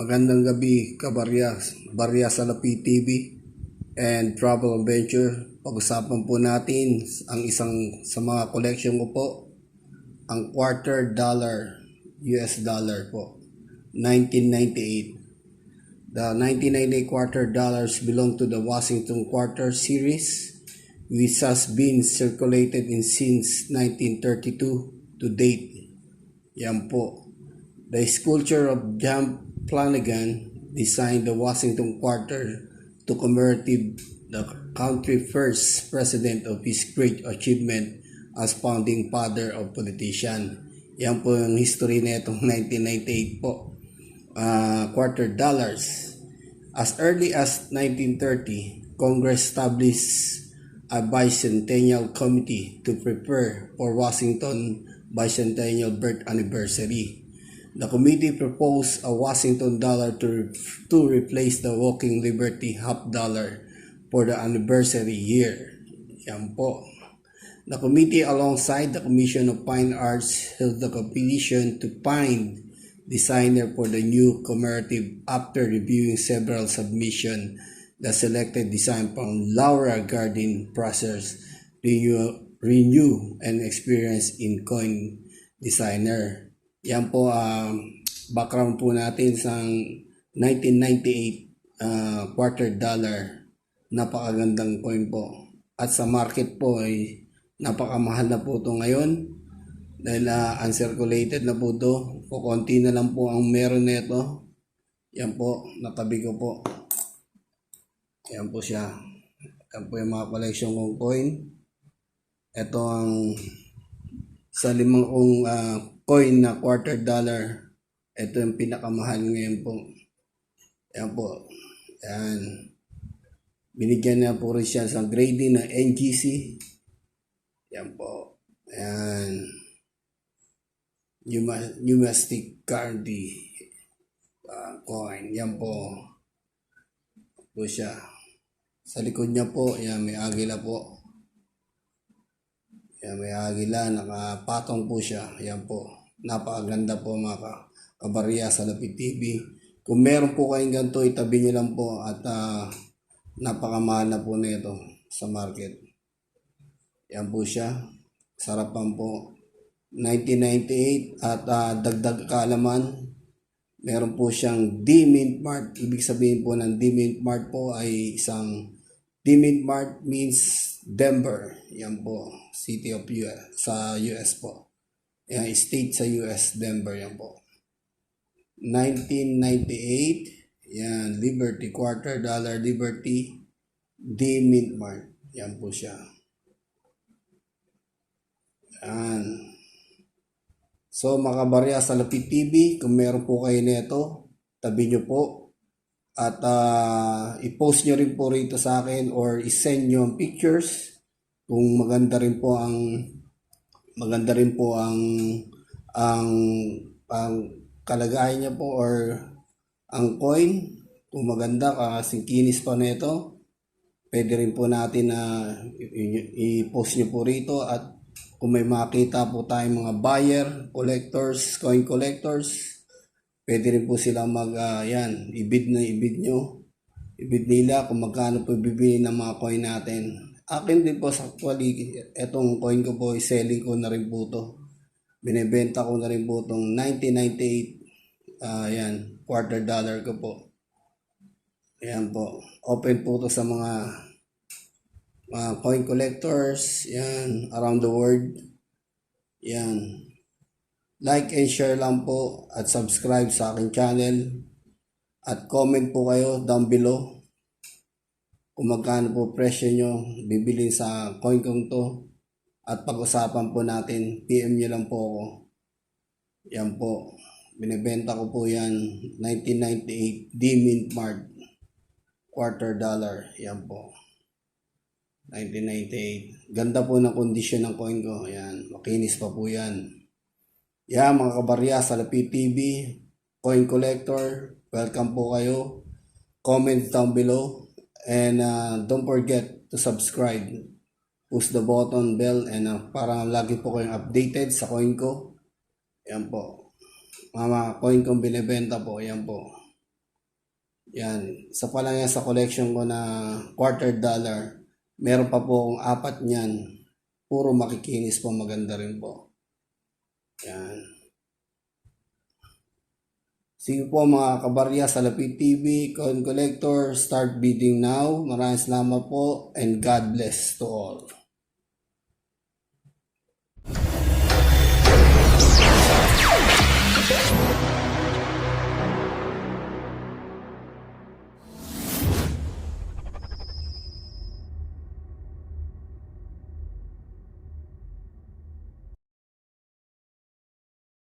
Magandang gabi, Barya Salapi TV and Travel Adventure. Pag-usapan po natin ang isang sa mga collection ko po, ang quarter dollar, US dollar po, 1998. The 1998 quarter dollars belong to the Washington Quarter Series, which has been circulated since 1932 to date. Yan po. The sculpture of John Flanagan designed the Washington Quarter to commemorate the country's first president of his great achievement as founding father of politician. Yan po yung history na itong 1998 po. Quarter dollars. As early as 1930, Congress established a bicentennial committee to prepare for Washington bicentennial birth anniversary. The committee proposed a Washington dollar to replace the Walking Liberty half dollar for the anniversary year. Yan po. The committee, alongside the Commission of Fine Arts, held the competition to find designer for the new commemorative. After reviewing several submissions, the selected design from Laura Gardin Process, renew and experience in coin designer. Yan po, background po natin sa 1998 quarter dollar. Napakagandang coin po. At sa market po ay napakamahal na po ito ngayon. Dahil uncirculated na po ito. Kukunti na lang po ang meron nito. Yan po, natabi ko po. Yan po siya. Yan po yung mga collection kong coin. Ito ang sa limang coin na quarter dollar. Ito yung pinakamahal ngayon po. Yan po. Yan. Binigyan na po rin siya sa grading na NGC. Yan po. Yan. Numismatic Cardi coin. Yan po. Po siya. Sa likod niya po, yan, may agila po. Yan, may agila, nakapatong po siya. Yan po. Napakaganda po mga kabarya sa Lapid TV. Kung meron po kayong ganito, itabi nyo lang po at napakamahal na po nito sa market. Yan po siya. Sarapan po. 1998 at dagdag kaalaman, meron po siyang D-Mint Mart. Ibig sabihin po ng D-Mint Mart po ay isang D-Mint Mart means Denver. Yan po, city of US, sa US po. Yan, state sa US, Denver. Yan po. 1998, yan, Liberty, quarter dollar Liberty, D-Mint Mart. Yan po siya. Yan. So mga kabarya sa Lapid TV, kung meron po kayo nito, tabi nyo po. At i-post nyo rin po rito sa akin or i-send nyo ang pictures. Kung maganda rin po ang kalagayan niya po or ang coin. Kung maganda, kasing kinis pa nito, pwede rin po natin na i-post nyo po rito. At kung may makita po tayong mga buyer, collectors, coin collectors, pwede rin po sila ibid nila kung magkano po bibili ng mga coin natin. Akin din po sa actually, etong coin ko po, selling ko na rin po ito. Binibenta ko na rin po itong 1998, quarter dollar ko po. Ayan po, open po ito sa mga coin collectors, yan, around the world. Yan. Like and share lang po at subscribe sa aking channel. At comment po kayo down below kung magkano po presyo nyo bibilin sa coin kong to. At pag-usapan po natin, PM nyo lang po ako. Yan po. Binibenta ko po yan, 1998 D-Mint Mart quarter dollar. Yan po. 1998. Ganda po ng kondisyon ng coin ko. Ayan, makinis pa po yan. Yan mga kabarya sa Lapid TV, coin collector, welcome po kayo. Comment down below and don't forget to subscribe. Push the button bell and para lagi po kayong updated sa coin ko. Ayan po. Mga coin kong binibenta po. Ayan po. Yan. Isa pa lang yan sa collection ko na $quarter dollar. Meron pa po akong 4 niyan. Puro makikinis po, maganda rin po. Yan. Sige po mga kabarya sa Lapid TV, Coin Collector, start bidding now. Maraming salamat po and God bless to all.